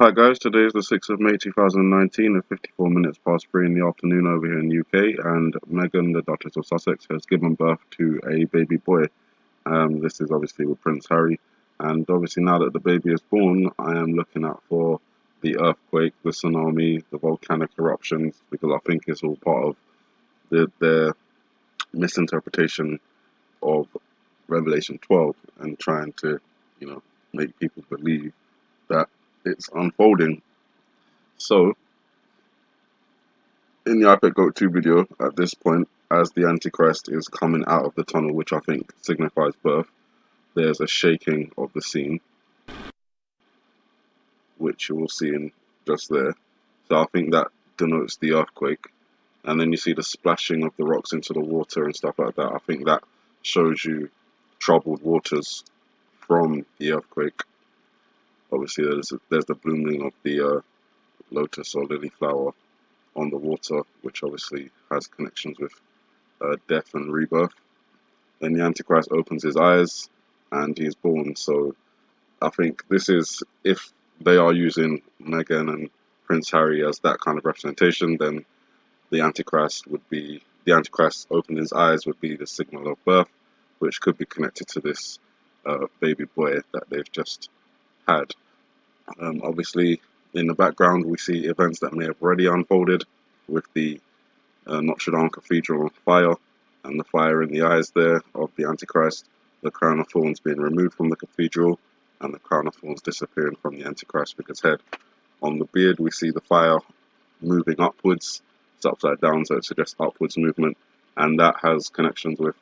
Hi guys, today is the 6th of May 2019 at 54 minutes past 3 in the afternoon over here in the UK, and Meghan, the Duchess of Sussex, has given birth to a baby boy. This is obviously with Prince Harry, and obviously now that the baby is born, I am looking out for the earthquake, the tsunami, the volcanic eruptions, because I think it's all part of their misinterpretation of Revelation 12 and trying to, you know, make people believe that it's unfolding. So, in the iPad Goat 2 video, at this point, as the Antichrist is coming out of the tunnel, which I think signifies birth, there's a shaking of the scene, which you will see in just there. So I think that denotes the earthquake. And then you see the splashing of the rocks into the water and stuff like that. I think that shows you troubled waters from the earthquake. Obviously, there's the blooming of the lotus or lily flower on the water, which obviously has connections with death and rebirth. Then the Antichrist opens his eyes and he's born. So I think this is, if they are using Meghan and Prince Harry as that kind of representation, then the Antichrist opening his eyes would be the signal of birth, which could be connected to this baby boy that they've just had. Obviously, in the background, we see events that may have already unfolded with the Notre Dame Cathedral on fire, and the fire in the eyes there of the Antichrist, the crown of thorns being removed from the cathedral, and the crown of thorns disappearing from the Antichrist figure's head. On the beard, we see the fire moving upwards. It's upside down, so it suggests upwards movement, and that has connections with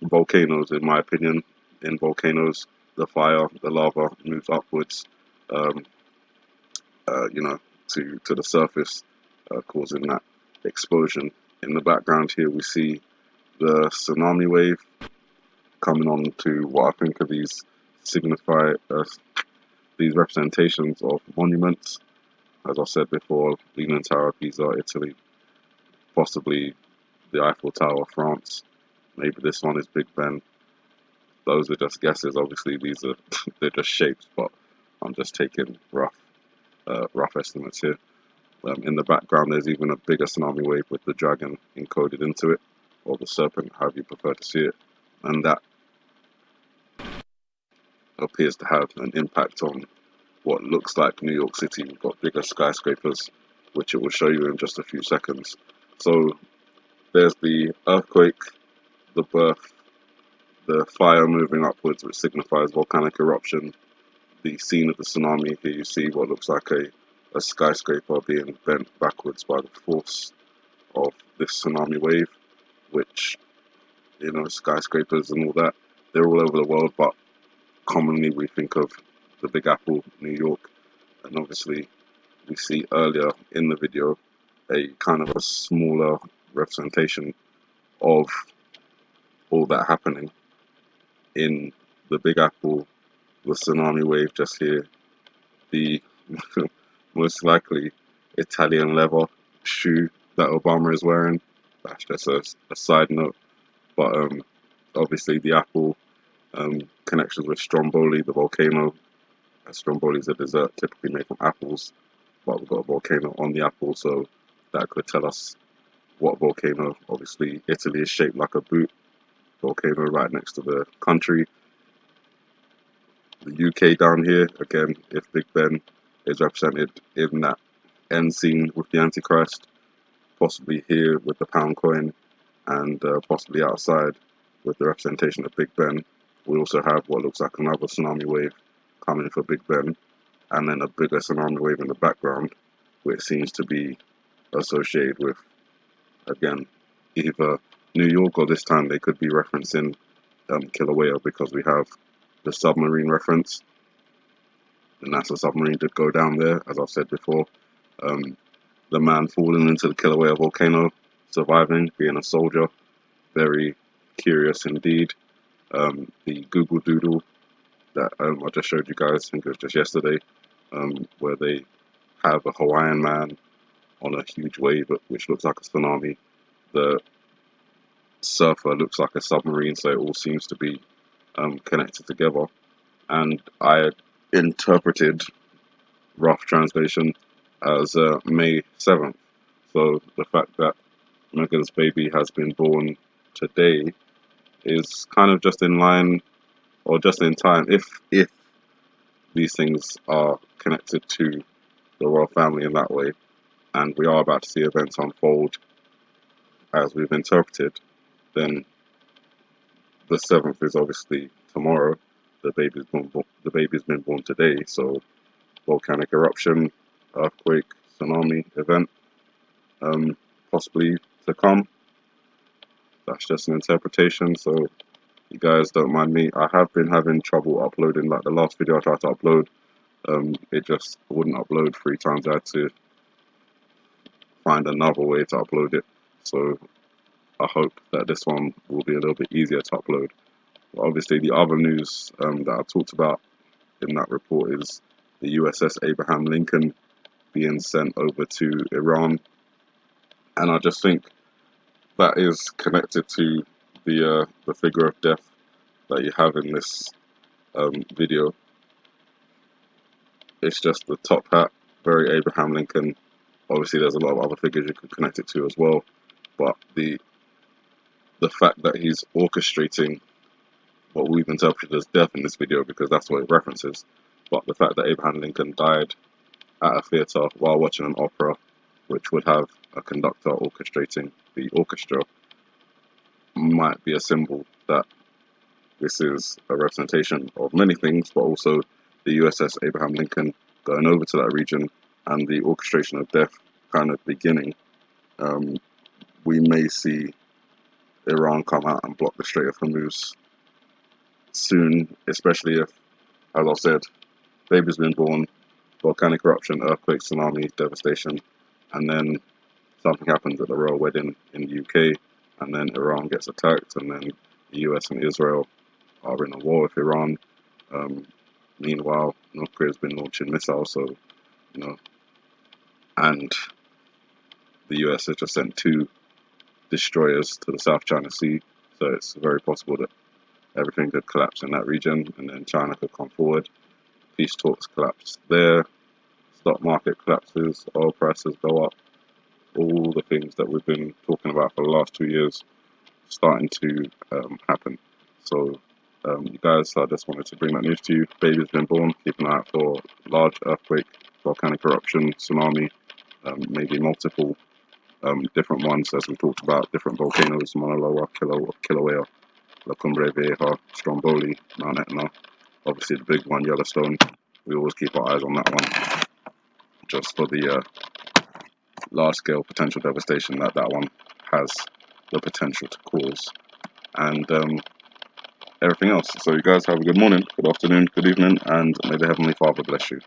volcanoes, in my opinion. In volcanoes, the fire, the lava moves upwards, um, you know, to the surface, causing that explosion. In the background here, we see the tsunami wave coming on to what I think of these representations of monuments. As I said before, Leaning Tower of Pisa, Italy, possibly the Eiffel Tower, France. Maybe this one is Big Ben. Those are just guesses. Obviously, these are they're just shapes, but I'm just taking rough estimates here. In the background, there's even a bigger tsunami wave with the dragon encoded into it, or the serpent, however you prefer to see it, and that appears to have an impact on what looks like New York City. We've got bigger skyscrapers, which it will show you in just a few seconds. So there's the earthquake, the birth, the fire moving upwards, which signifies volcanic eruption, the scene of the tsunami. Here you see what looks like a skyscraper being bent backwards by the force of this tsunami wave, which, you know, skyscrapers and all that, they're all over the world, but commonly we think of the Big Apple, New York, and obviously we see earlier in the video a kind of a smaller representation of all that happening in the Big Apple, the tsunami wave just here, the most likely Italian leather shoe that Obama is wearing. That's just a side note, but obviously the apple, connections with Stromboli, the volcano. Stromboli is a dessert typically made from apples, but we've got a volcano on the apple, so that could tell us what volcano. Obviously, Italy is shaped like a boot, volcano right next to the country. The UK down here, again, if Big Ben is represented in that end scene with the Antichrist, possibly here with the pound coin, and possibly outside with the representation of Big Ben. We also have what looks like another tsunami wave coming for Big Ben, and then a bigger tsunami wave in the background, which seems to be associated with, again, either New York, or this time they could be referencing Kilauea, because we have the submarine reference. The NASA submarine did go down there, as I've said before. The man falling into the Kilauea volcano, surviving, being a soldier, very curious indeed. The Google Doodle that I just showed you guys, I think it was just yesterday, where they have a Hawaiian man on a huge wave, which looks like a tsunami. The surfer looks like a submarine, so it all seems to be connected together. And I interpreted rough translation as May 7th. So the fact that Mega's baby has been born today is kind of just in line or just in time if these things are connected to the royal family in that way, and we are about to see events unfold as we've interpreted, then the 7th is obviously tomorrow. The baby's been born today, so volcanic eruption, earthquake, tsunami event, possibly to come. That's just an interpretation, so you guys don't mind me. I have been having trouble uploading. Like the last video I tried to upload, it just wouldn't upload 3 times. I had to find another way to upload it. So I hope that this one will be a little bit easier to upload. But obviously, the other news that I talked about in that report is the USS Abraham Lincoln being sent over to Iran, and I just think that is connected to the figure of death that you have in this video. It's just the top hat, very Abraham Lincoln. Obviously, there's a lot of other figures you could connect it to as well, but the fact that he's orchestrating what we've interpreted as death in this video, because that's what it references, but the fact that Abraham Lincoln died at a theatre while watching an opera, which would have a conductor orchestrating the orchestra, might be a symbol that this is a representation of many things, but also the USS Abraham Lincoln going over to that region and the orchestration of death kind of beginning. We may see Iran come out and block the Strait of Hormuz soon, especially if, as I said, baby's been born, volcanic eruption, earthquake, tsunami, devastation, and then something happens at the royal wedding in the UK, and then Iran gets attacked, and then the US and Israel are in a war with Iran. Meanwhile, North Korea's been launching missiles, so and the US has just sent 2 destroyers to the South China Sea, so it's very possible that everything could collapse in that region, and then China could come forward. Peace talks collapse there, stock market collapses, oil prices go up, all the things that we've been talking about for the last 2 years starting to happen. So you guys, I just wanted to bring that news to you. Baby's been born. Keep an eye out for large earthquake, volcanic eruption, tsunami, maybe multiple different ones, as we talked about, different volcanoes, Mauna Loa, Kilauea, La Cumbre Vieja, Stromboli, Mount Etna. Obviously the big one, Yellowstone. We always keep our eyes on that one, just for the large-scale potential devastation that one has the potential to cause, and everything else. So you guys have a good morning, good afternoon, good evening, and may the Heavenly Father bless you.